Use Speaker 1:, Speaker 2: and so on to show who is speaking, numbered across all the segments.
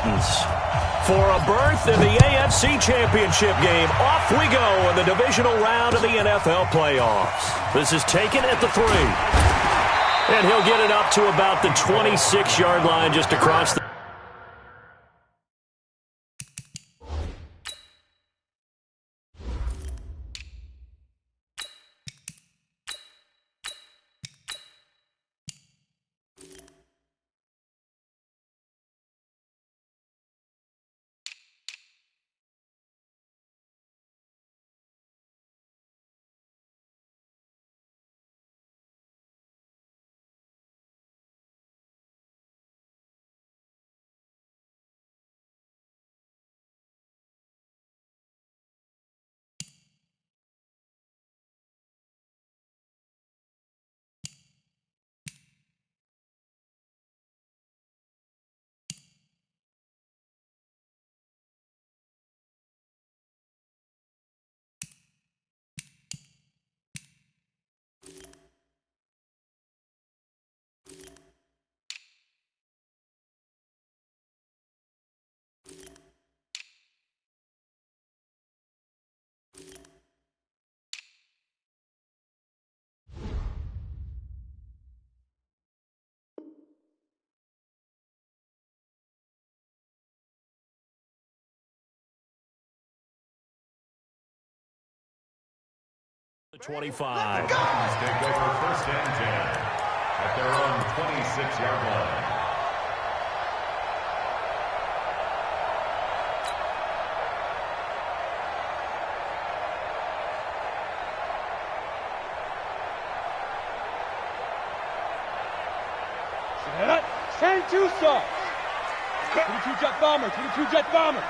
Speaker 1: Titans. For a berth in the AFC Championship game, off we go in the divisional round of the NFL playoffs. This is taken at the 3. And he'll get it up to about the 26-yard line just across the... The 25.
Speaker 2: Titans take over 1st and 10 at their own 26-yard line.
Speaker 3: Send 2 socks. 22 jet bomber, 22 jet bomber.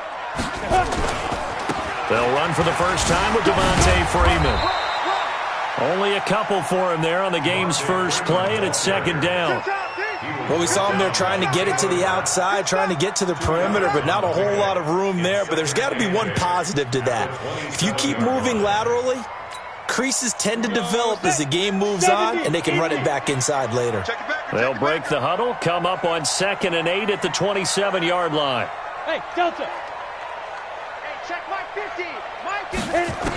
Speaker 1: They'll run for the first time with Devontae Freeman. Only a couple for him there on the game's first play, and it's 2nd down.
Speaker 4: Well, we saw him there trying to get it to the outside, trying to get to the perimeter, but not a whole lot of room there. But there's got to be one positive to that. If you keep moving laterally, creases tend to develop as the game moves on, and they can run it back inside later.
Speaker 1: They'll break the huddle, come up on 2nd and 8 at the 27-yard line.
Speaker 3: Hey, Delta.
Speaker 5: Hey, check my 50. Mike is...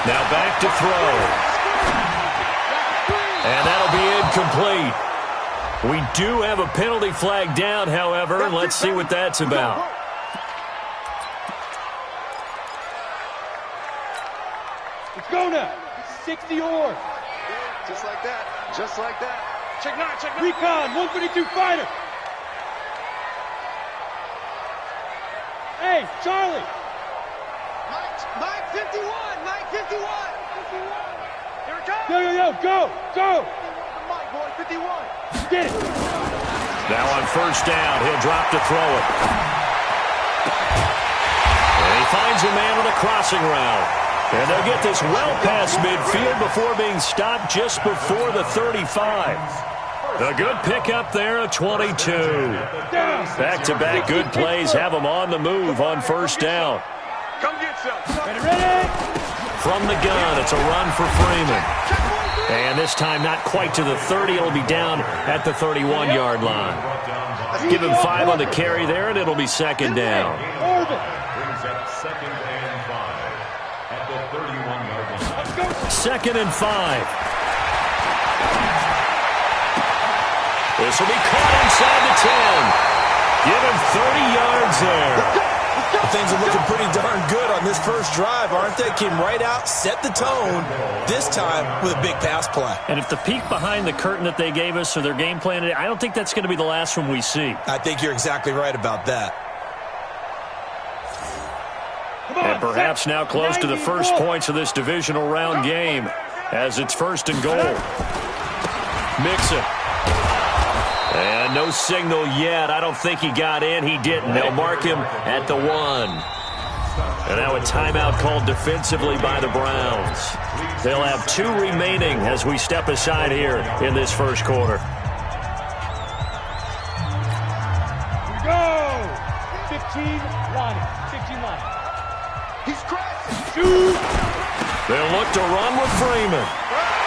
Speaker 1: Now back to throw. And that'll be incomplete. We do have a penalty flag down, however, and let's see what that's about.
Speaker 3: Let's go now. 60 yours.
Speaker 5: Just like that. Just like that. Check 9, check 9.
Speaker 3: Recon, 152 fighter. Hey, Charlie.
Speaker 5: Mike 51. Mike 51. Here it comes.
Speaker 3: Yo, go, go.
Speaker 5: Mike, boy, 51.
Speaker 3: Get it.
Speaker 1: Now on 1st down, he'll drop to throw it. And he finds a man on a crossing route. And they'll get this well past midfield before being stopped just before the 35. A good pickup there at 22. Back-to-back good plays have them on the move on 1st down.
Speaker 5: Come get some.
Speaker 3: Ready?
Speaker 1: From the gun, it's a run for Freeman. And this time not quite to the 30. It'll be down at the 31-yard line. Give him 5 on the carry there, and it'll be 2nd down.
Speaker 2: Brings up 2nd and 5 at the 31-yard line.
Speaker 1: 2nd and 5. This will be caught inside the 10. Give him 30 yards there.
Speaker 4: Things are looking pretty darn good on this first drive, aren't they? Came right out, set the tone, this time with a big pass play.
Speaker 1: And if the peek behind the curtain that they gave us or their game plan today, I don't think that's going to be the last one we see.
Speaker 4: I think you're exactly right about that.
Speaker 1: And perhaps now close to the first points of this divisional round game as it's 1st and goal. Mixon. And no signal yet. I don't think he got in. He didn't. They'll mark him at the 1. And now a timeout called defensively by the Browns. They'll have 2 remaining as we step aside here in this first quarter.
Speaker 3: Here we go. 15 line. 15 line.
Speaker 5: He's crashing.
Speaker 3: Shoot.
Speaker 1: They'll look to run with Freeman.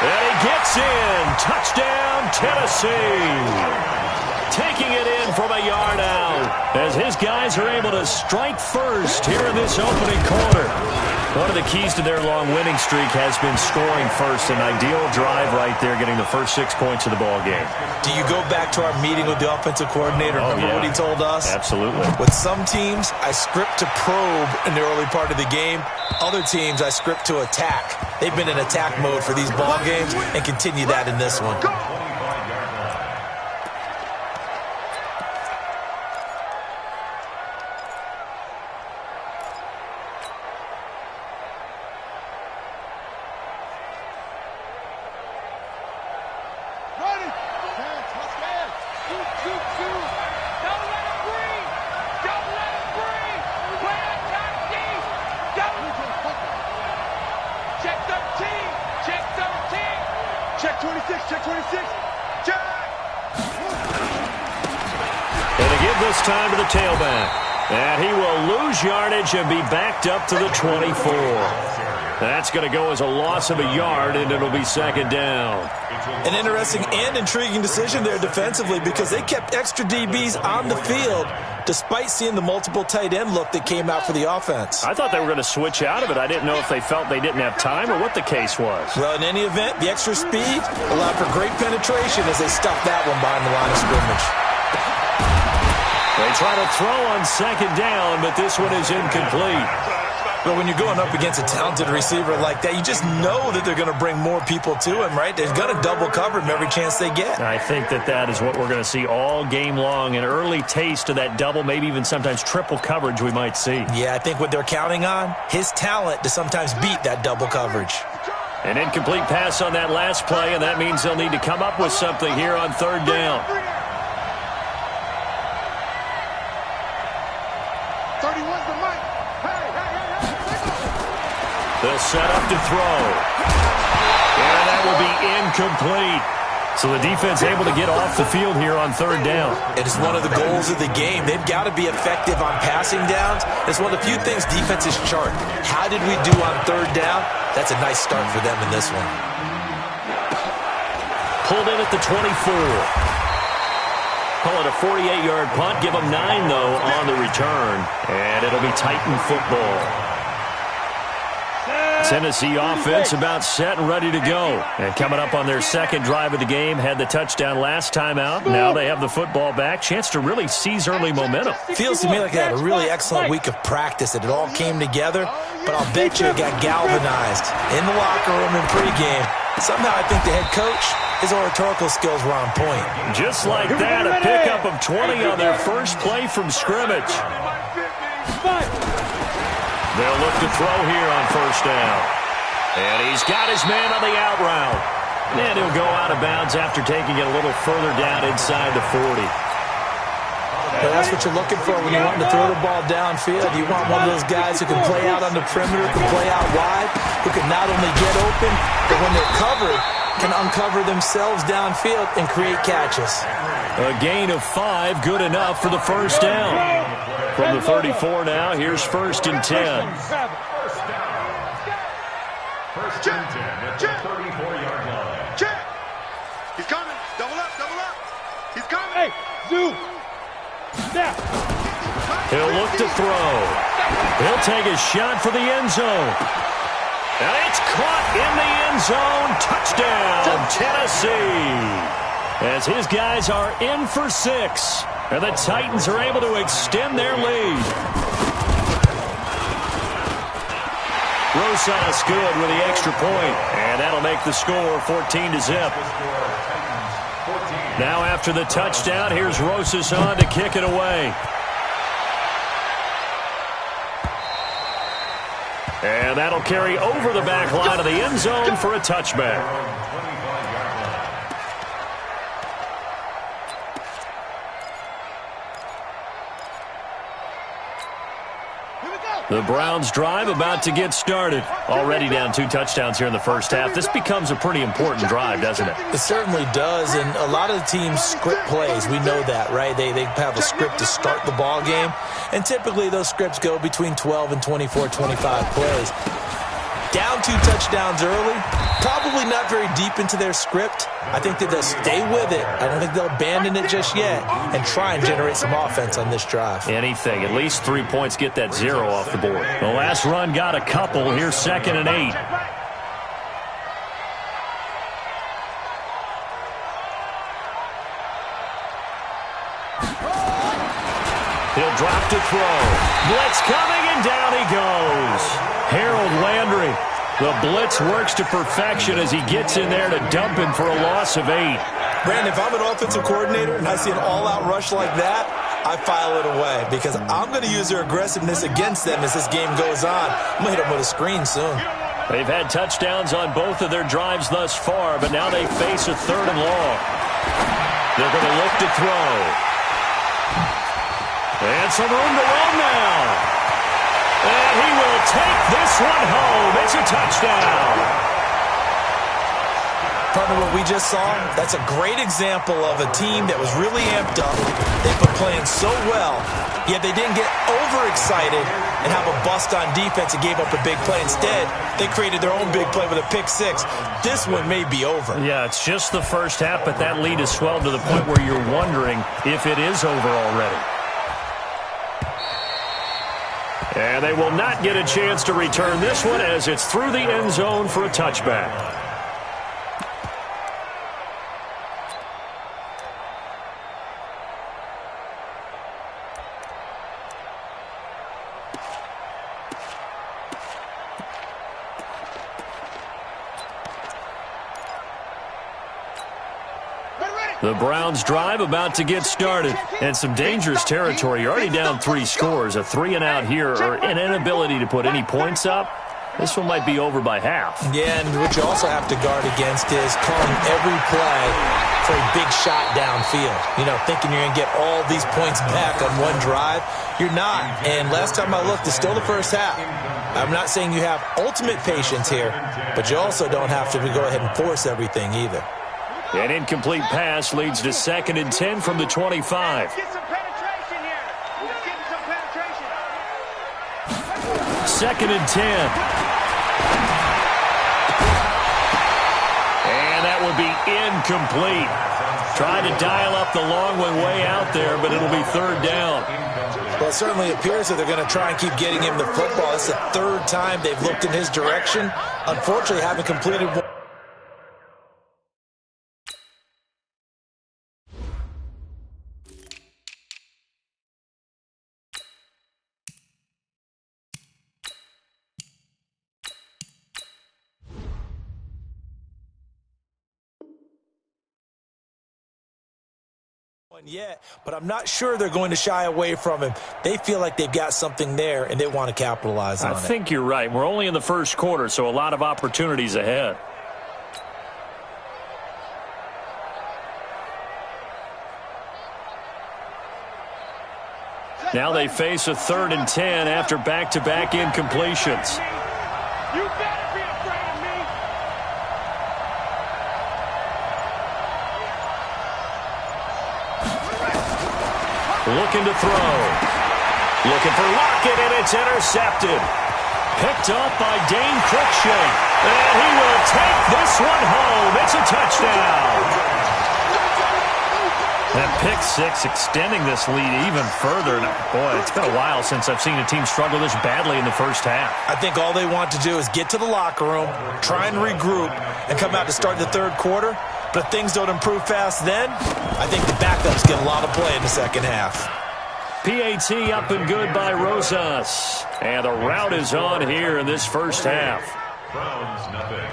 Speaker 1: And he gets in. Touchdown, Tennessee. taking it in from a yard out as his guys are able to strike first here in this opening quarter. One of the keys to their long winning streak has been scoring first. An ideal drive right there, getting the first 6 points of the ball game.
Speaker 4: Do you go back to our meeting with the offensive coordinator? Remember what he told us?
Speaker 1: Absolutely.
Speaker 4: With some teams, I script to probe in the early part of the game. Other teams, I script to attack. They've been in attack mode for these ball games and continue that in this one.
Speaker 3: Check 26, check 26, check!
Speaker 1: And to give this time to the tailback. And he will lose yardage and be backed up to the 24. That's going to go as a loss of a yard, and it'll be second down.
Speaker 4: An interesting and intriguing decision there defensively because they kept extra DBs on the field despite seeing the multiple tight end look that came out for the offense.
Speaker 1: I thought they were going to switch out of it. I didn't know if they felt they didn't have time or what the case was.
Speaker 4: Well, in any event, the extra speed allowed for great penetration as they stuffed that one behind the line of scrimmage.
Speaker 1: They try to throw on second down, but this one is incomplete.
Speaker 4: But when you're going up against a talented receiver like that, you just know that they're going to bring more people to him, right? They're going to double cover him every chance they get.
Speaker 1: I think that is what we're going to see all game long, an early taste of that double, maybe even sometimes triple coverage we might see.
Speaker 4: Yeah, I think what they're counting on, his talent to sometimes beat that double coverage.
Speaker 1: An incomplete pass on that last play, and that means they'll need to come up with something here on third down.
Speaker 3: 31's the mic.
Speaker 1: They'll set up to throw. And that will be incomplete. So the defense able to get off the field here on third down.
Speaker 4: It is one of the goals of the game. They've got to be effective on passing downs. It's one of the few things defenses chart. How did we do on third down? That's a nice start for them in this one.
Speaker 1: Pulled in at the 24. Call it a 48-yard punt. Give them 9, though, on the return. And it'll be Titan football. Tennessee offense about set and ready to go. And coming up on their second drive of the game, had the touchdown last time out. Now they have the football back. Chance to really seize early momentum.
Speaker 4: Feels to me like they had a really excellent week of practice, that it all came together. But I'll bet you it got galvanized in the locker room in pregame. Somehow I think the head coach, his oratorical skills were on point.
Speaker 1: Just like that, a pickup of 20 on their first play from scrimmage. They'll look to throw here on first down. And he's got his man on the out route. And he'll go out of bounds after taking it a little further down inside the 40.
Speaker 4: But that's what you're looking for when you want to throw the ball downfield. You want one of those guys who can play out on the perimeter, can play out wide, who can not only get open, but when they're covered, can uncover themselves downfield and create catches.
Speaker 1: A gain of 5, good enough for the first down. From the 34 now, here's 1st and 10.
Speaker 2: First down. First and 10 at the 34-yard line.
Speaker 3: Check. He's coming. Double up, double up. He's coming. Hey, Zoo. Snap.
Speaker 1: He'll look to throw. He'll take a shot for the end zone. And it's caught in the end zone. Touchdown, Tennessee. As his guys are in for 6. And the Titans are able to extend their lead. Rosas good with the extra point. And that'll make the score 14-0. Now after the touchdown, here's Rosas on to kick it away. And that'll carry over the back line of the end zone for a touchback. The Browns drive about to get started. Already down 2 touchdowns here in the first half. This becomes a pretty important drive, doesn't it?
Speaker 4: It certainly does, and a lot of the teams script plays. We know that, right? They have a script to start the ball game, and typically those scripts go between 12 and 24, 25 plays. Down 2 touchdowns early, probably not very deep into their script. I think that they'll stay with it. I don't think they'll abandon it just yet and try and generate some offense on this drive.
Speaker 1: Anything. At least 3 points, get that 0 off the board. The last run got a couple. Here's 2nd and 8. He'll drop to throw. Blitz coming, and down he goes. Harold Landry. The blitz works to perfection as he gets in there to dump him for a loss of 8.
Speaker 4: Brandon, if I'm an offensive coordinator and I see an all-out rush like that, I file it away because I'm going to use their aggressiveness against them as this game goes on. I'm going to hit them with a screen soon.
Speaker 1: They've had touchdowns on both of their drives thus far, but now they face a 3rd and long. They're going to look to throw. And some room to run now. And he will take this one home. It's a touchdown.
Speaker 4: Partner, what we just saw, that's a great example of a team that was really amped up. They've been playing so well, yet they didn't get overexcited and have a bust on defense and gave up a big play. Instead, they created their own big play with a pick 6. This one may be over.
Speaker 1: Yeah, it's just the first half, but that lead has swelled to the point where you're wondering if it is over already. And they will not get a chance to return this one as it's through the end zone for a touchback. The Browns drive about to get started, and some dangerous territory. You're already down 3 scores, a 3-and-out here, or an inability to put any points up. This one might be over by half.
Speaker 4: Yeah, and what you also have to guard against is calling every play for a big shot downfield. You know, thinking you're going to get all these points back on one drive. You're not. And last time I looked, it's still the first half. I'm not saying you have ultimate patience here, but you also don't have to go ahead and force everything either.
Speaker 1: An incomplete pass leads to 2nd and 10 from the 25.
Speaker 5: Get some penetration here. Let's get some penetration.
Speaker 1: 2nd and 10. And that will be incomplete. Trying to dial up the long one way out there, but it'll be 3rd down.
Speaker 4: Well, it certainly appears that they're going to try and keep getting him the football. It's the 3rd time they've looked in his direction. Unfortunately, haven't completed one. Yet, but I'm not sure they're going to shy away from him. They feel like they've got something there, and they want to capitalize on it.
Speaker 1: I think you're right. We're only in the first quarter, so a lot of opportunities ahead. Now they face a 3rd and 10 after back-to-back incompletions.
Speaker 5: You better be afraid of me.
Speaker 1: Looking to throw. Looking for Lockett, and it's intercepted. Picked up by Dane Cruikshank. And he will take this one home. It's a touchdown. That pick 6 extending this lead even further. Boy, it's been a while since I've seen a team struggle this badly in the first half.
Speaker 4: I think all they want to do is get to the locker room, try and regroup, and come out to start the 3rd quarter. But if things don't improve fast then, I think the backups get a lot of play in the 2nd half.
Speaker 1: PAT up and good by Rosas. And the route is on here in this first half.
Speaker 2: Browns nothing.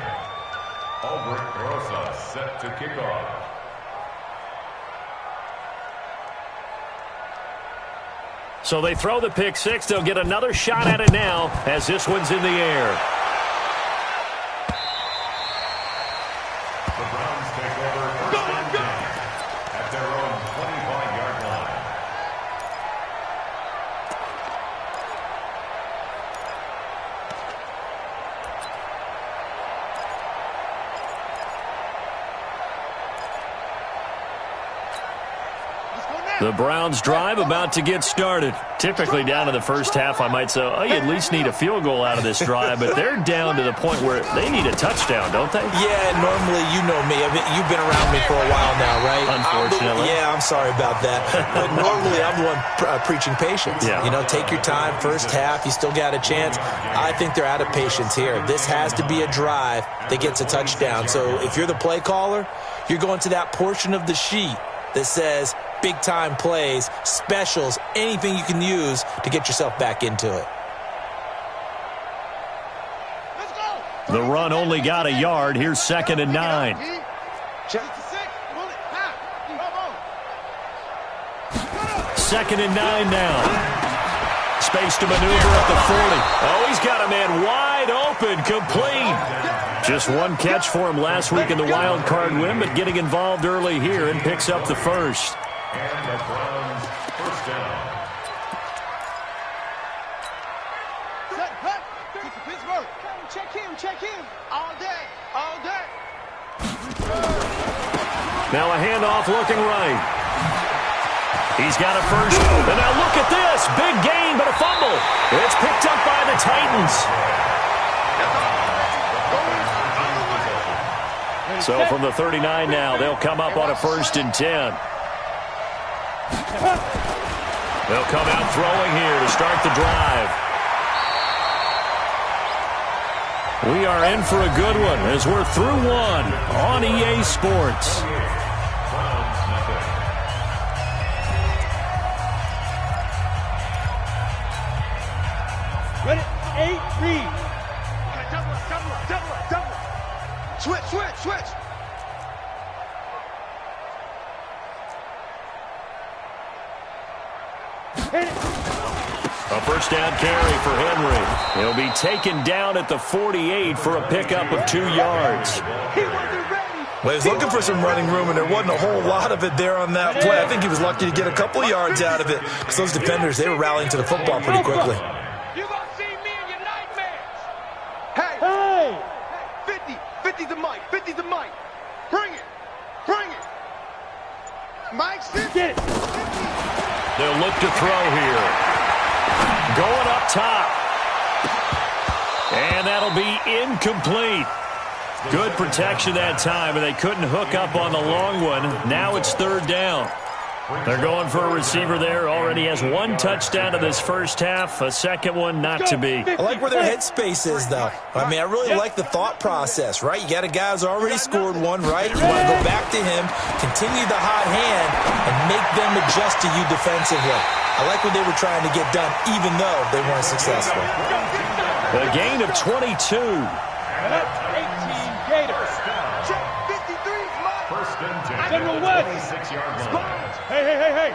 Speaker 2: Albert Rosas set to kick off.
Speaker 1: So they throw the pick 6. They'll get another shot at it now as this one's in the air.
Speaker 2: The Browns take over first and 10 at their own 25-yard line.
Speaker 5: Let's go now.
Speaker 1: The Browns' drive about to get started. Typically down in the first half, I might say, oh, you at least need a field goal out of this drive, but they're down to the point where they need a touchdown, don't they?
Speaker 4: Yeah, normally, you know me. I mean, you've been around me for a while now, right?
Speaker 1: Unfortunately.
Speaker 4: I'm sorry about that. But normally, I'm the one preaching patience.
Speaker 1: Yeah.
Speaker 4: You know, take your time. First half, you still got a chance. I think they're out of patience here. This has to be a drive that gets a touchdown. So if you're the play caller, you're going to that portion of the sheet that says big-time plays, specials, anything you can use to get yourself back into it.
Speaker 1: The run only got a yard. Here's 2nd and 9. Second and 9 now. Space to maneuver at the 40. Oh, he's got a man wide open, complete. Just one catch for him last week in the wild card win, but getting involved early here and picks up the first.
Speaker 2: And the Browns first down.
Speaker 5: Set, cut. Kick to Pittsburgh. Check him. All day.
Speaker 1: Now a handoff looking right. He's got a first. And now look at this. Big gain, but a fumble. It's picked up by the Titans. So from the 39 now, they'll come up on a 1st and 10. They'll come out throwing here to start the drive. We are in for a good one as we're through one on EA Sports.
Speaker 3: Ready? 8, read.
Speaker 5: Double. Switch.
Speaker 3: Hit it.
Speaker 1: A first down carry for Henry. He'll be taken down at the 48 for a pickup of 2 yards.
Speaker 5: He wasn't ready.
Speaker 4: Well, he was looking for some running room, and there wasn't a whole lot of it there on that play. I think he was lucky to get a couple of yards out of it because those defenders, they were rallying to the football pretty quickly.
Speaker 5: You gonna see me in your nightmares.
Speaker 3: Hey!
Speaker 5: 50's the mic. Bring it. Mike,
Speaker 3: Get it.
Speaker 1: They'll look to throw here. Going up top. And that'll be incomplete. Good protection that time, and they couldn't hook up on the long one. Now it's 3rd down. They're going for a receiver there. Already has 1 touchdown in this first half. A second one not to be.
Speaker 4: I like where their headspace is, though. I mean, I really like the thought process, right? You got a guy who's already scored one, right? You want to go back to him, continue the hot hand, and make them adjust to you defensively. I like what they were trying to get done, even though they weren't successful.
Speaker 1: A gain of 22.
Speaker 3: And that's 18 Gators.
Speaker 5: check 53's Mike.
Speaker 2: First and 10.
Speaker 3: General West.
Speaker 2: 26-yard line.
Speaker 3: Hey.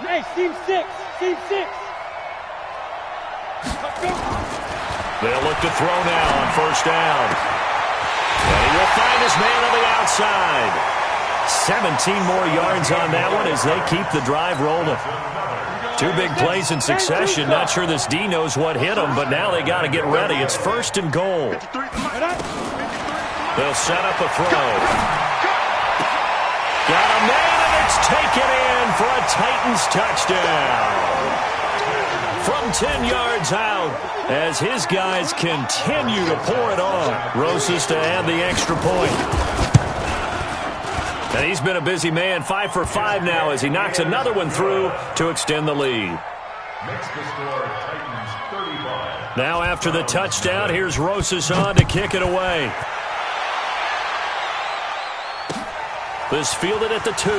Speaker 3: Hey, Team 6.
Speaker 1: They'll look to throw now on first down. And he will find his man on the outside. 17 more yards on that one as they keep the drive rolling. 2 big plays in succession. Not sure this D knows what hit them, but now they got to get ready. It's 1st and goal. They'll set up a throw. Got a man, and it's taken in for a Titans touchdown. From 10 yards out, as his guys continue to pour it on. Rosas to add the extra point. And he's been a busy man, 5 for 5 now as he knocks another one through to extend the lead.
Speaker 2: Makes the score Titans 35.
Speaker 1: Now after the touchdown, here's Rosas on to kick it away. This fielded at the 2. Now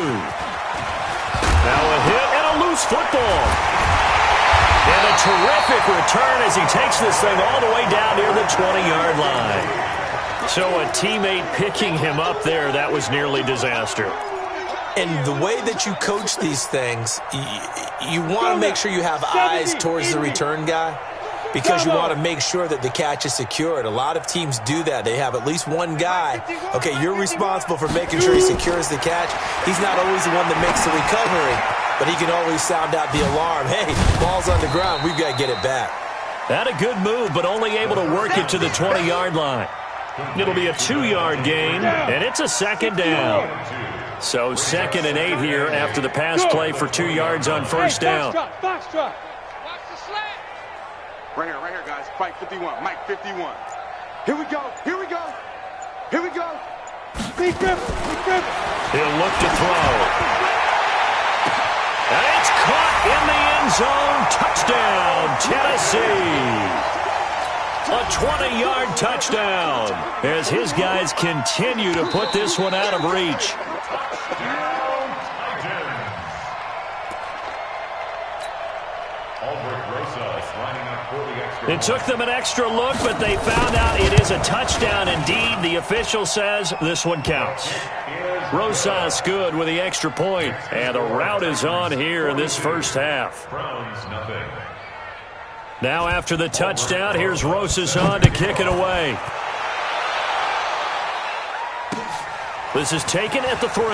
Speaker 1: a hit and a loose football. And a terrific return as he takes this thing all the way down near the 20-yard line. So a teammate picking him up there, that was nearly disaster.
Speaker 4: And the way that you coach these things, you want to make sure you have eyes towards the return guy because you want to make sure that the catch is secured. A lot of teams do that. They have at least one guy. Okay, you're responsible for making sure he secures the catch. He's not always the one that makes the recovery, but he can always sound out the alarm. Hey, ball's on the ground. We've got to get it back.
Speaker 1: Had a good move, but only able to work it to the 20-yard line. It'll be a 2-yard gain, and it's a second down. So 2nd and 8 here after the pass play for 2 yards on first down.
Speaker 3: Fox trot.
Speaker 5: Watch the slant. Right here, guys. Mike 51. Mike 51. Here we go. Here we go. Here we go.
Speaker 3: Big dribble. Big dribble.
Speaker 1: He'll look to throw. And it's caught in the end zone. Touchdown, Tennessee. A 20-yard touchdown as his guys continue to put this one out of reach. It took them an extra look, but they found out it is a touchdown indeed. The official says this one counts. Rosas good with the extra point, and the route is on here in this first half. Now after the touchdown, here's Rosas on to kick it away. This is taken at the 3.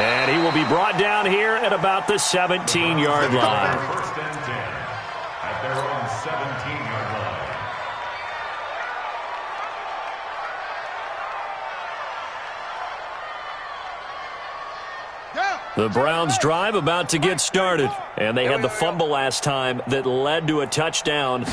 Speaker 1: And he will be brought down here at about the 17-yard line.
Speaker 2: First and 10 at their own 17-yard line.
Speaker 1: The Browns drive about to get started, and they had the fumble last time that led to a touchdown.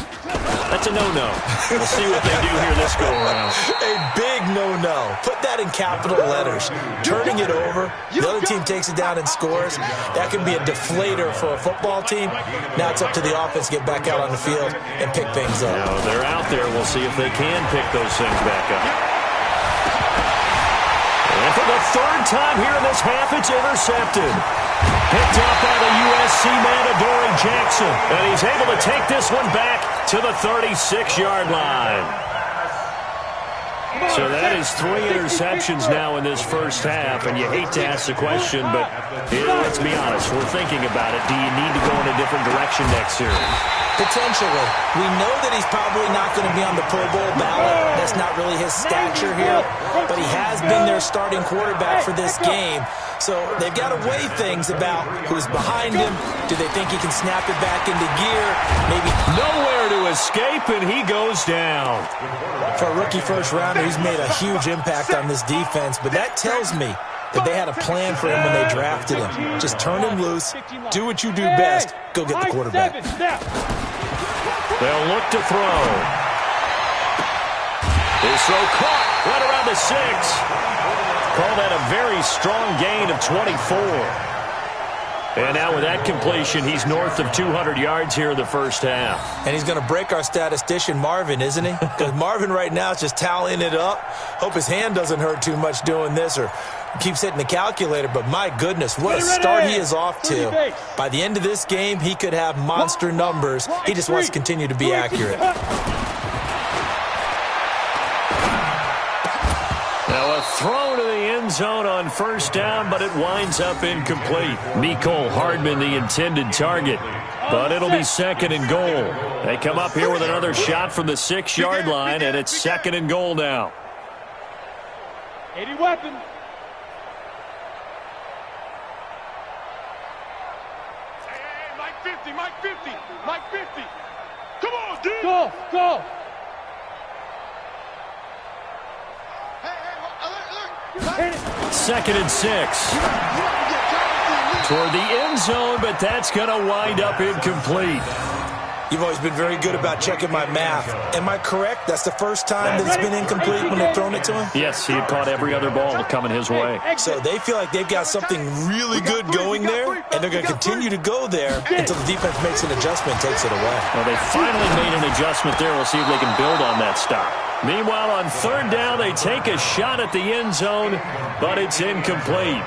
Speaker 1: That's a no-no. We'll see what they do here this go-around.
Speaker 4: A big no-no. Put that in capital letters. Turning it over, the other team takes it down and scores. That can be a deflator for a football team. Now it's up to the offense to get back out on the field and pick things up.
Speaker 1: Now they're out there. We'll see if they can pick those things back up. And for the 3rd time here in this half, it's intercepted. Picked up by the USC man, Adoree Jackson. And he's able to take this one back to the 36-yard line. So that is 3 interceptions now in this first half, and you hate to ask the question, but let's be honest, we're thinking about it. Do you need to go in a different direction next series?
Speaker 4: Potentially. We know that he's probably not going to be on the Pro Bowl ballot. That's not really his stature here, but he has been their starting quarterback for this game. So they've got to weigh things about who's behind him. Do they think he can snap it back into gear? Maybe
Speaker 1: nowhere to escape, and he goes down.
Speaker 4: For a rookie first-rounder, he's made a huge impact on this defense, but that tells me that they had a plan for him when they drafted him. Just turn him loose, do what you do best, go get the quarterback.
Speaker 1: They'll look to throw. His throw caught right around the 6. Call that a very strong gain of 24. And now with that completion, he's north of 200 yards here in the first half.
Speaker 4: And he's going to break our statistician Marvin, isn't he? Because Marvin right now is just tallying it up. Hope his hand doesn't hurt too much doing this or keeps hitting the calculator. But my goodness, what a start he is off to. By the end of this game, he could have monster numbers. He just wants to continue to be accurate.
Speaker 1: Now a throw to the end zone on first down, but it winds up incomplete. Mecole Hardman, the intended target. But it'll be 2nd and goal. They come up here with another shot from the 6-yard line, and it's 2nd and goal now.
Speaker 3: 80 weapon.
Speaker 5: Hey, Mike 50, Mike 50, Mike 50. Come on, dude.
Speaker 3: Go.
Speaker 1: 2nd and 6. Toward the end zone, but that's going to wind up incomplete.
Speaker 4: You've always been very good about checking my math. Am I correct? That's the first time that it's been incomplete when they've thrown it to him?
Speaker 1: Yes, he had caught every other ball coming his way.
Speaker 4: So they feel like they've got something really good going there, and they're going to continue to go there until the defense makes an adjustment and takes it away.
Speaker 1: Well, they finally made an adjustment there. We'll see if they can build on that stop. Meanwhile, on 3rd down, they take a shot at the end zone, but it's incomplete.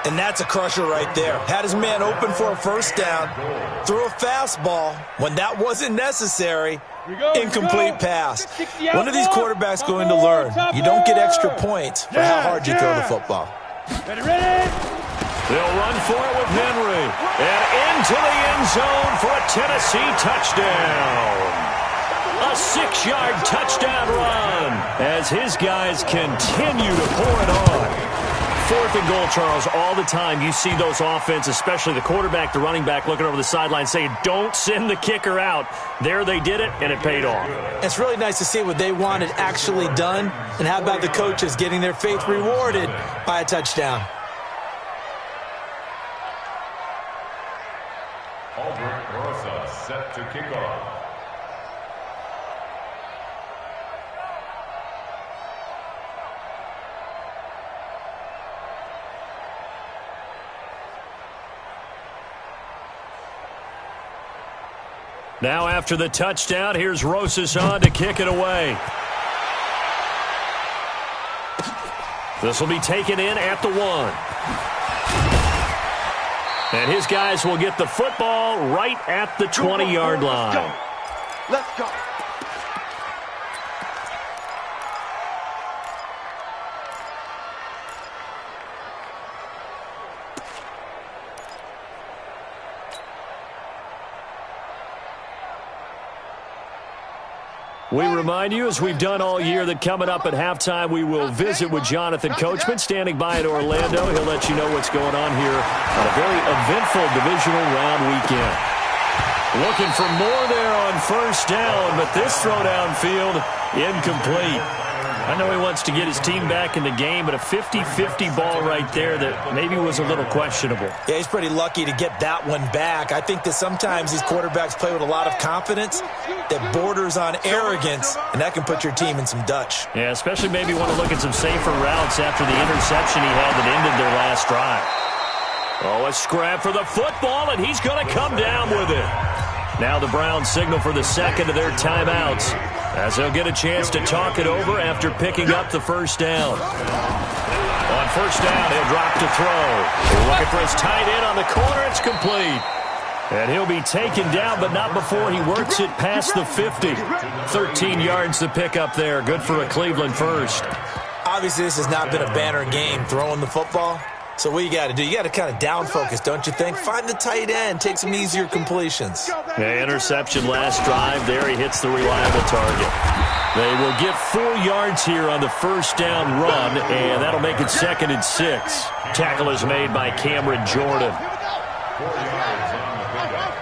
Speaker 4: And that's a crusher right there. Had his man open for a first down, threw a fastball when that wasn't necessary, incomplete pass. When are these quarterbacks going to learn? You don't get extra points for how hard you throw the football.
Speaker 3: Ready.
Speaker 1: They'll run for it with Henry. And into the end zone for a Tennessee touchdown. A 6-yard touchdown run as his guys continue to pour it on. 4th and goal, Charles, all the time you see those offenses, especially the quarterback, the running back, looking over the sideline saying, don't send the kicker out. There they did it, and it paid off.
Speaker 4: It's really nice to see what they wanted actually done. And how about the coaches getting their faith rewarded by a touchdown?
Speaker 2: Albert Rosa set to kick off.
Speaker 1: Now after the touchdown, here's Rosas on to kick it away. This will be taken in at the 1. And his guys will get the football right at the 20-yard line.
Speaker 5: Let's go.
Speaker 1: We remind you, as we've done all year, that coming up at halftime, we will visit with Jonathan Coachman, standing by in Orlando. He'll let you know what's going on here on a very eventful divisional round weekend. Looking for more there on 1st down, but this throw downfield incomplete. I know he wants to get his team back in the game, but a 50-50 ball right there that maybe was a little questionable.
Speaker 4: Yeah, he's pretty lucky to get that one back. I think that sometimes these quarterbacks play with a lot of confidence that borders on arrogance, and that can put your team in some Dutch.
Speaker 1: Yeah, especially maybe want to look at some safer routes after the interception he had that ended their last drive. Oh, a scrap for the football, and he's going to come down with it. Now the Browns signal for the second of their timeouts, as they'll get a chance to talk it over after picking up the 1st down. On 1st down, he'll drop to throw. Looking for his tight end on the corner. It's complete. And he'll be taken down, but not before he works it past the 50. 13 yards to pick up there. Good for a Cleveland first.
Speaker 4: Obviously, this has not been a banner game throwing the football. So what you got to do, you got to kind of down focus, don't you think? Find the tight end, take some easier completions.
Speaker 1: Yeah, interception last drive. There he hits the reliable target. They will get 4 yards here on the 1st down run, and that'll make it 2nd and 6. Tackle is made by Cameron Jordan.
Speaker 2: 4 yards on the pickup.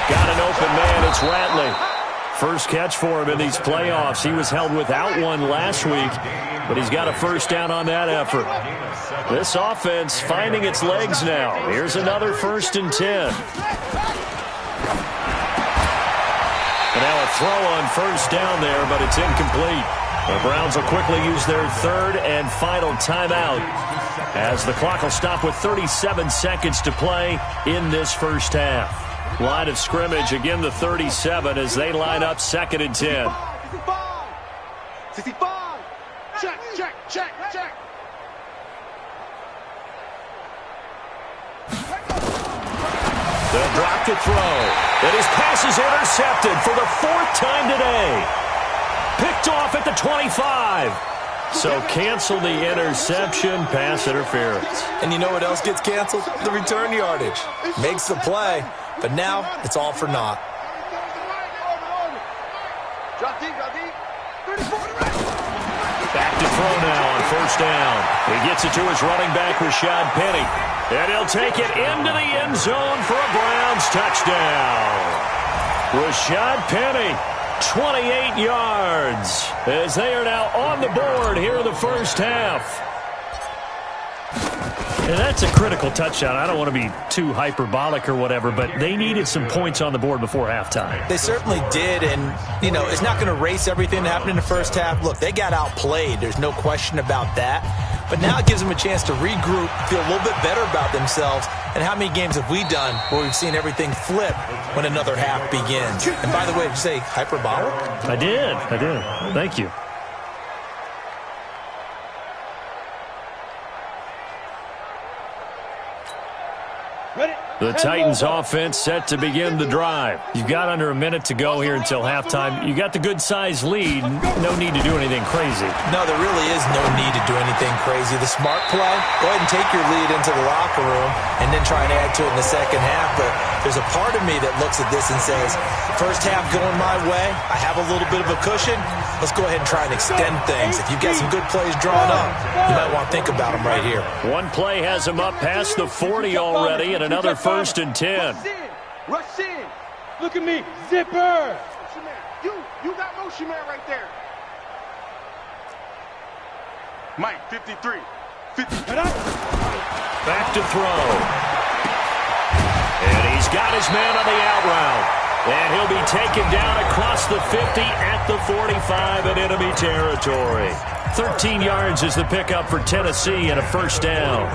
Speaker 1: Got an open man. It's Ratley. First catch for him in these playoffs. He was held without one last week, but he's got a 1st down on that effort. This offense finding its legs now. Here's another 1st and 10. And now a throw on 1st down there, but it's incomplete. The Browns will quickly use their 3rd and final timeout, as the clock will stop with 37 seconds to play in this 1st half. Line of scrimmage, again the 37, as they line up 2nd and 10.
Speaker 5: 65. Check, check, check, check.
Speaker 1: They'll drop to throw. And his pass is intercepted for the 4th time today. Picked off at the 25. So cancel the interception, pass interference.
Speaker 4: And you know what else gets canceled? The return yardage. Makes the play, but now it's all for naught.
Speaker 5: Drop deep, drop deep. 34 to right.
Speaker 1: Back to throw now on 1st down. He gets it to his running back, Rashad Penny. And he'll take it into the end zone for a Browns touchdown. Rashad Penny, 28 yards, as they are now on the board here in the 1st half. And that's a critical touchdown. I don't want to be too hyperbolic or whatever, but they needed some points on the board before halftime.
Speaker 4: They certainly did, and, you know, it's not going to erase everything that happened in the 1st half. Look, they got outplayed. There's no question about that. But now it gives them a chance to regroup, feel a little bit better about themselves. And how many games have we done where we've seen everything flip when another half begins? And by the way, did you say hyperbolic?
Speaker 1: I did. Thank you. The Titans offense set to begin the drive. You've got under a minute to go here until halftime. You got the good-sized lead. No need to do anything crazy.
Speaker 4: No, there really is no need to do anything crazy. The smart play, go ahead and take your lead into the locker room and then try and add to it in the second half. But there's a part of me that looks at this and says, first half going my way, I have a little bit of a cushion. Let's go ahead and try and extend things. If you've got some good plays drawn up, you might want to think about them right here.
Speaker 1: One play has him up past the 40 already, and another 1st and 10.
Speaker 3: Rush in. Look at me. Zipper.
Speaker 5: You got motion man right there. Mike, 53. 50.
Speaker 1: Back to throw. And he's got his man on the out route. And he'll be taken down across the 50 at the 45 in enemy territory. 13 yards is the pickup for Tennessee and a 1st down.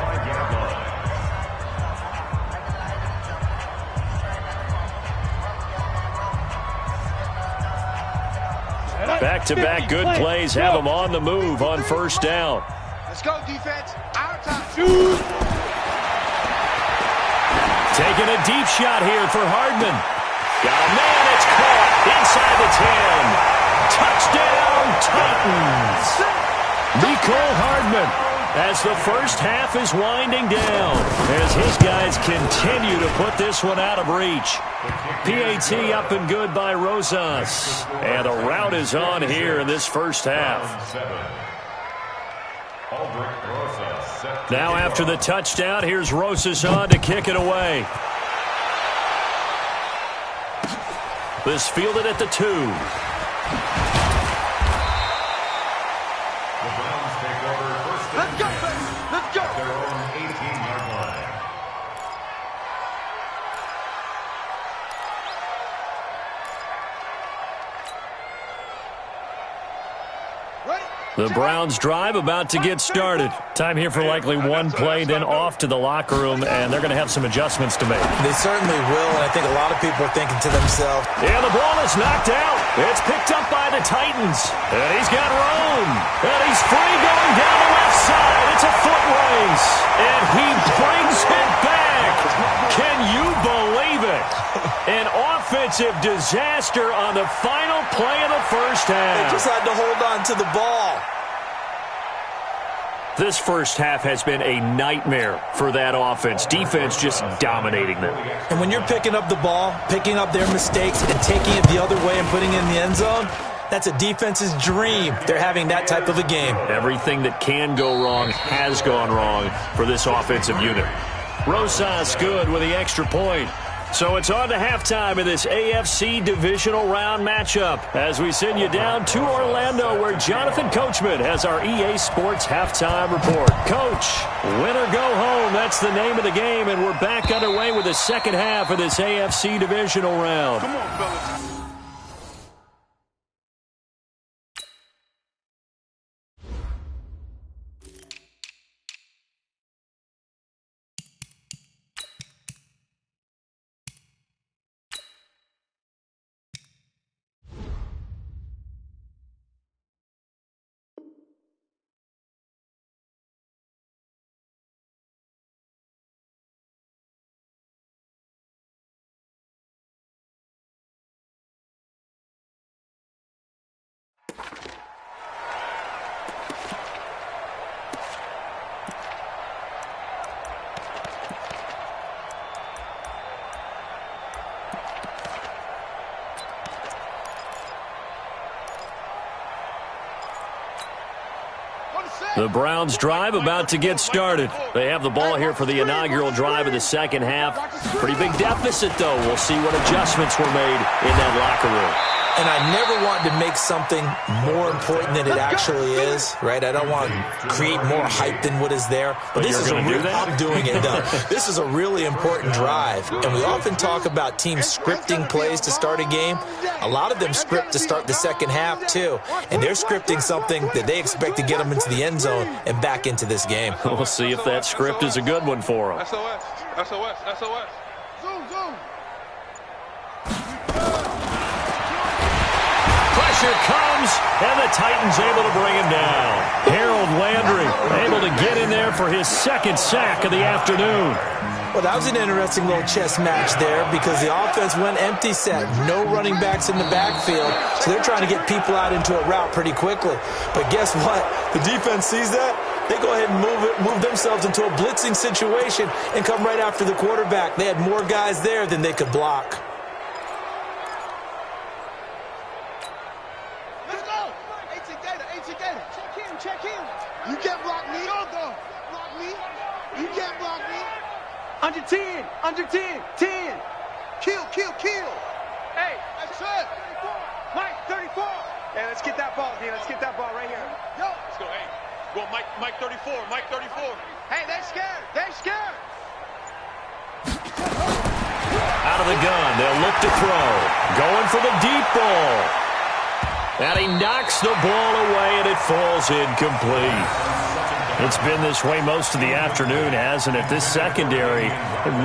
Speaker 1: Back-to-back good plays have him on the move on 1st down.
Speaker 5: Let's go, defense. Our time.
Speaker 3: Shoot.
Speaker 1: Taking a deep shot here for Hardman. Got a man, it's caught inside the 10. Touchdown, Titans. Nicole Hardman as the first half is winding down as his guys continue to put this one out of reach. PAT up and good by Rosas. And a rout is on here in this first half. Now after the touchdown, here's Rosas on to kick it away. This fielded at the 2.
Speaker 2: The Browns take over 1st and 10.
Speaker 5: Let's go.
Speaker 2: At their own 18-yard line.
Speaker 1: The Browns drive about to get started. Time here for likely one play, then off to the locker room, and they're going to have some adjustments to make.
Speaker 4: They certainly will, and I think a lot of people are thinking to themselves,
Speaker 1: And the ball is knocked out. It's picked up by the Titans. And he's got room. And he's free going down the left side. It's a foot race. And he brings it back. Can you believe it? An offensive disaster on the final play of the first half.
Speaker 4: they just had to hold on to the ball.
Speaker 1: This first half has been a nightmare for that offense. Defense just dominating them.
Speaker 4: And when you're picking up the ball, picking up their mistakes, and taking it the other way and putting it in the end zone, that's a defense's dream. They're having that type of a game.
Speaker 1: Everything that can go wrong has gone wrong for this offensive unit. Rosas good with the extra point. So it's on to halftime in this AFC divisional round matchup as we send you down to Orlando where Jonathan Coachman has our EA Sports halftime report. Coach, win or go home, that's the name of the game, and we're back underway with the second half of this AFC divisional round.
Speaker 5: Come on, fellas.
Speaker 1: The Browns drive about to get started. They have the ball here for the inaugural drive of the second half. Pretty big deficit, though. We'll see what adjustments were made in that locker room.
Speaker 4: And I never want to make something more important than it actually is, right? I don't want to create more hype than what is there. But this is I'm doing it, though. This is a really important drive. And we often talk about teams scripting plays to start a game. A lot of them script to start the second half, too. And they're scripting something that they expect to get them into the end zone and back into this game.
Speaker 1: We'll see if that script is a good one for them.
Speaker 5: SOS, SOS, SOS. Zoom, zoom.
Speaker 1: Pressure comes, and the Titans able to bring him down. Harold Landry able to get in there for his second sack of the afternoon.
Speaker 4: Well, that was an interesting little chess match there because the offense went empty set. No running backs in the backfield, so they're trying to get people out into a route pretty quickly. But guess what? The defense sees that. They go ahead and move themselves into a blitzing situation and come right after the quarterback. They had more guys there than they could block.
Speaker 3: Let's go. Check in. You can't block me. Block me. You can't block me. Under 10. 10. Kill. Hey, that's it. Mike, 34. Hey, let's get that ball, D. Let's get that ball right here. Yo. Let's go, hey. Go, Mike 34. Hey, they're scared.
Speaker 1: Out of the gun, they'll look to throw. Going for the deep ball. And he knocks the ball away, and it falls incomplete. It's been this way most of the afternoon, hasn't it? This secondary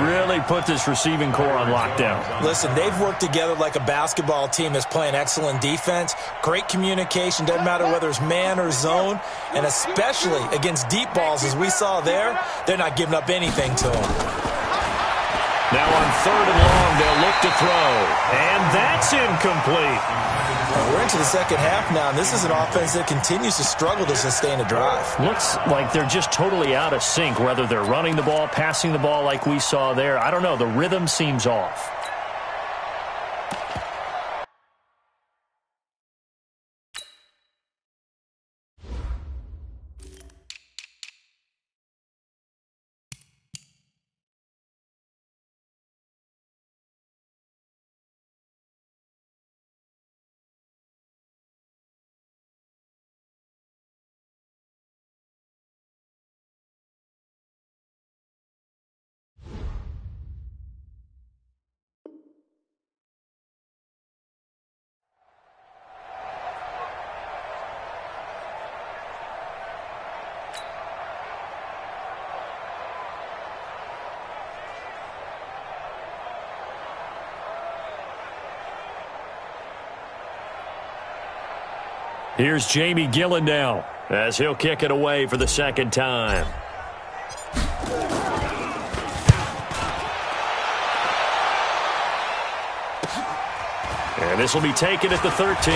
Speaker 1: really put this receiving core on lockdown.
Speaker 4: Listen, they've worked together like a basketball team that's playing excellent defense. Great communication, doesn't matter whether it's man or zone. And especially against deep balls, as we saw there, they're not giving up anything to them.
Speaker 1: Now on 3rd and long, they'll look to throw. And that's incomplete.
Speaker 4: We're into the second half now, and this is an offense that continues to struggle to sustain a drive.
Speaker 1: Looks like they're just totally out of sync, whether they're running the ball, passing the ball like we saw there. I don't know. The rhythm seems off. Here's Jamie Gillen now as he'll kick it away for the second time. And this will be taken at the 13.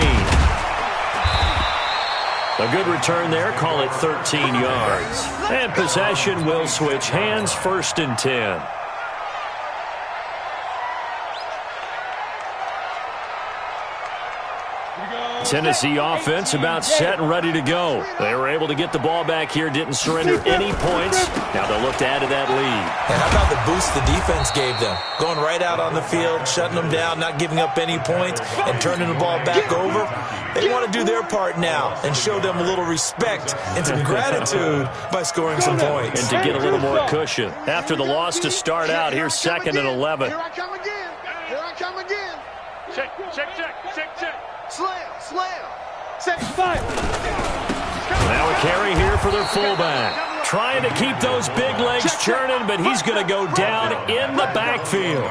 Speaker 1: A good return there. Call it 13 yards. And possession will switch hands, 1st and 10. Tennessee offense about set and ready to go. They were able to get the ball back here, didn't surrender any points. Now they'll look to add to that lead.
Speaker 4: And how about the boost the defense gave them? Going right out on the field, shutting them down, not giving up any points, and turning the ball back over. They want to do their part now and show them a little respect and some gratitude by scoring some points.
Speaker 1: And to get a little more cushion. After the loss to start out, here's 2nd and 11.
Speaker 3: Here I come again. Check. Slam. Set, fire.
Speaker 1: Now a carry here for their fullback. Trying to keep those big legs churning, but he's going to go down in the backfield.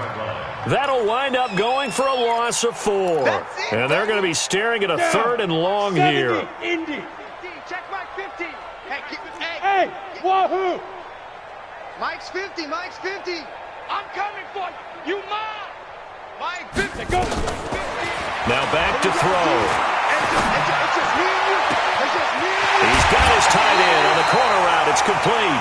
Speaker 1: That'll wind up going for a loss of 4. And they're going to be staring at a 3rd and long here.
Speaker 3: Indy. Check Mike 50. Hey, wahoo. Mike's 50. I'm coming for you. You mine. Mike 50. Go.
Speaker 1: Now back to throw.
Speaker 3: It's just me and you.
Speaker 1: He's got his tight end on the corner route. It's complete.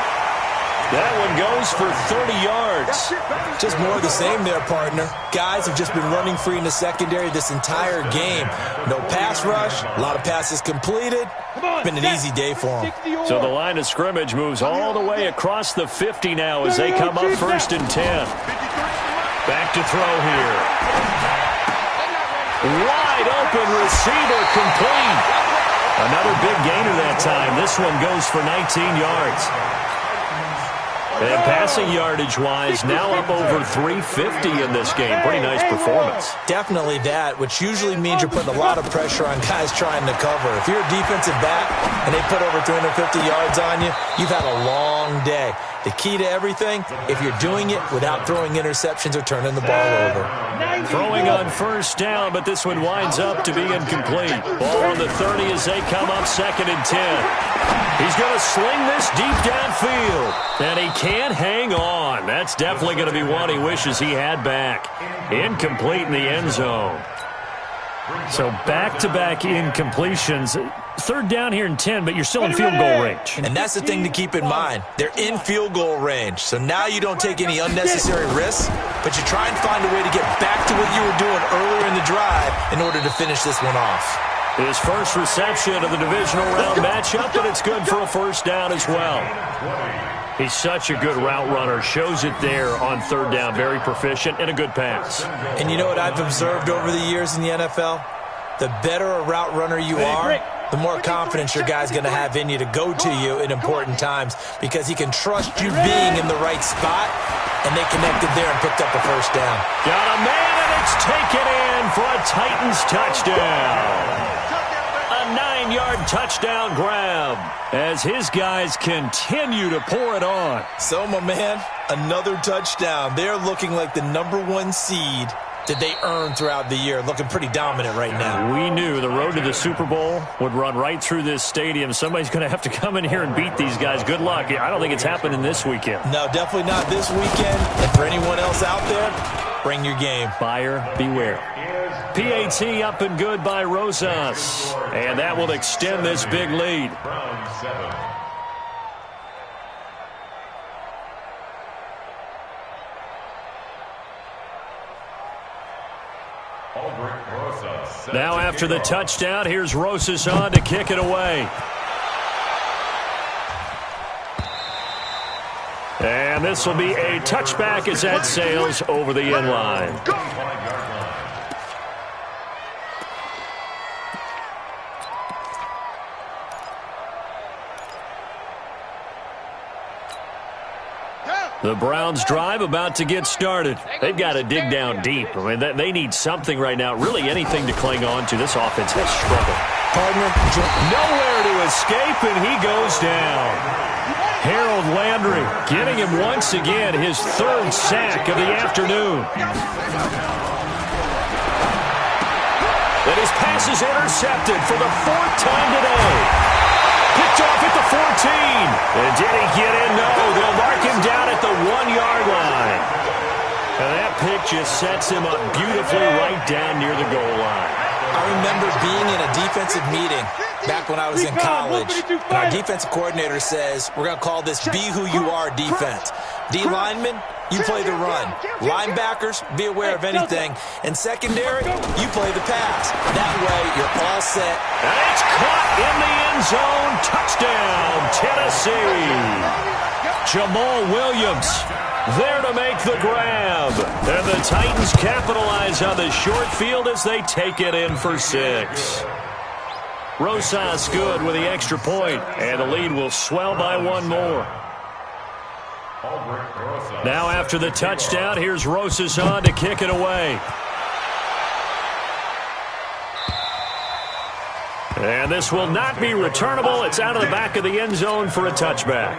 Speaker 1: That one goes for 30 yards.
Speaker 4: Just more of the same there, partner. Guys have just been running free in the secondary this entire game. No pass rush, a lot of passes completed. Been an easy day for them.
Speaker 1: So the line of scrimmage moves all the way across the 50 now as they come up 1st and 10. Back to throw here. Wide open receiver, complete. Another big gainer that time. This one goes for 19 yards. And passing yardage-wise, now up over 350 in this game. Pretty nice performance.
Speaker 4: Definitely that, which usually means you're putting a lot of pressure on guys trying to cover. If you're a defensive back and they put over 350 yards on you, you've had a long day. The key to everything, if you're doing it without throwing interceptions or turning the ball over.
Speaker 1: Throwing on 1st down, but this one winds up to be incomplete. Ball on the 30 as they come up 2nd and 10. He's going to sling this deep downfield, and he can't hang on. That's definitely going to be one he wishes he had back. Incomplete in the end zone. So back-to-back incompletions. Third down here in 10, but you're still in field goal range.
Speaker 4: And that's the thing to keep in mind. They're in field goal range. So now you don't take any unnecessary risks, but you try and find a way to get back to what you were doing earlier in the drive in order to finish this one off.
Speaker 1: His first reception of the divisional round matchup, and it's good for a first down as well. He's such a good route runner. Shows it there on third down. Very proficient and a good pass.
Speaker 4: And you know what I've observed over the years in the NFL? The better a route runner you are, the more confidence your guy's going to have in you to go to you in important times because he can trust you being in the right spot, and they connected there and picked up a first down.
Speaker 1: Got a man, and it's taken in for a Titans touchdown. A 9-yard touchdown grab as his guys continue to pour it on.
Speaker 4: So, my man, another touchdown. They're looking like the #1 seed that they earned throughout the year, looking pretty dominant right now.
Speaker 1: We knew the road to the Super Bowl would run right through this stadium. Somebody's going to have to come in here and beat these guys. Good luck. I don't think it's happening this weekend.
Speaker 4: No, definitely not this weekend. And for anyone else out there, bring your game.
Speaker 1: Buyer beware. PAT up and good by Rosas. And that will extend this big lead. Now after the touchdown, here's Rosas on to kick it away. And this will be a touchback as that sails over the end line. The Browns drive about to get started. They've got to dig down deep. I mean, they need something right now, really anything to cling on to. This offense has struggled.
Speaker 4: Partner,
Speaker 1: nowhere to escape, and he goes down. Harold Landry giving him once again his third sack of the afternoon. And his pass is intercepted for the fourth time today. Picked off at the 14. And did he get in? No. They'll mark him down at the 1-yard line. And that pick just sets him up beautifully right down near the goal line.
Speaker 4: I remember being in a defensive meeting back when I was in college. And our defensive coordinator says, we're going to call this Be Who You Are defense. D linemen, you play the run. Linebackers, be aware of anything. And secondary, you play the pass. That way, you're all set.
Speaker 1: And it's caught in the end zone. Touchdown, Tennessee. Jamal Williams there to make the grab. And the Titans capitalize on the short field as they take it in for 6. Rosas good with the extra point, and the lead will swell by one more. Now after the touchdown, here's Rosas on to kick it away. And this will not be returnable. It's out of the back of the end zone for a touchback.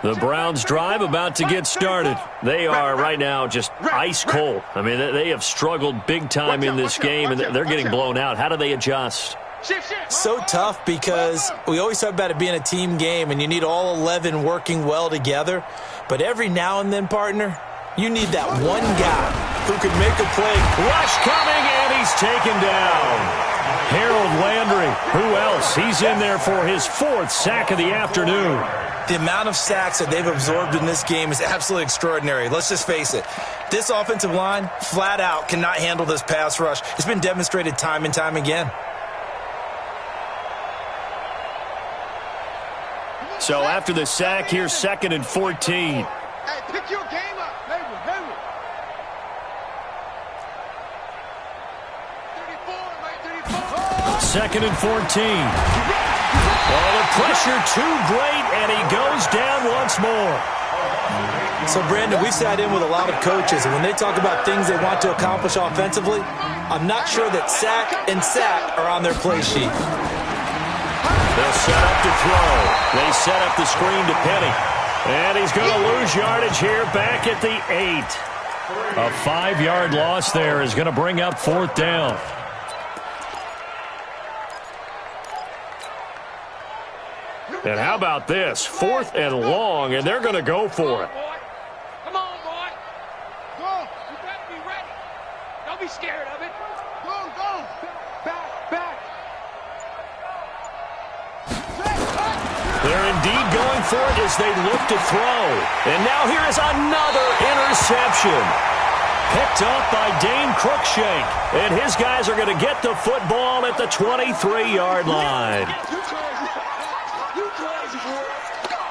Speaker 1: The Browns drive about to get started. They are right now just ice cold. I mean, they have struggled big time in this game, and they're getting blown out. How do they adjust?
Speaker 4: So tough because we always talk about it being a team game, and you need all 11 working well together. But every now and then, partner, you need that one guy who can make a play.
Speaker 1: Rush coming, and he's taken down. Harold Landry, who else? He's in there for his 4th sack of the afternoon.
Speaker 4: The amount of sacks that they've absorbed in this game is absolutely extraordinary. Let's just face it. This offensive line, flat out, cannot handle this pass rush. It's been demonstrated time and time again.
Speaker 1: So after the sack, here's 2nd and 14.
Speaker 3: Hey, pick your game up. Hayward. 34.
Speaker 1: 2nd and 14. Oh, the pressure too great, and he goes down once more.
Speaker 4: So, Brandon, we've sat in with a lot of coaches, and when they talk about things they want to accomplish offensively, I'm not sure that sack and sack are on their play sheet.
Speaker 1: They'll set up to throw. They set up the screen to Penny. And he's going to lose yardage here back at the 8. A 5-yard loss there is going to bring up 4th down. And how about this? 4th and long, and they're going to go for it.
Speaker 3: Come on, boy. Go. You better be ready. Don't be scared of it. Go, go. Back, back.
Speaker 1: They're indeed going for it as they look to throw. And now here is another interception. Picked up by Dane Cruikshank. And his guys are going to get the football at the 23-yard line.
Speaker 3: You crazy. You crazy, bro.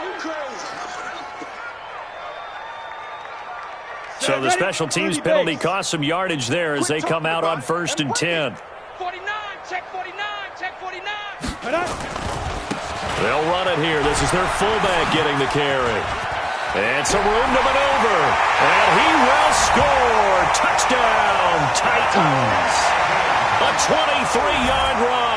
Speaker 3: You crazy.
Speaker 1: So the special teams penalty cost some yardage there as they come out on 1st and 10.
Speaker 3: 49, check 49, check 49.
Speaker 1: They'll run it here. This is their fullback getting the carry. And some room to maneuver. And he will score. Touchdown, Titans. A 23-yard run.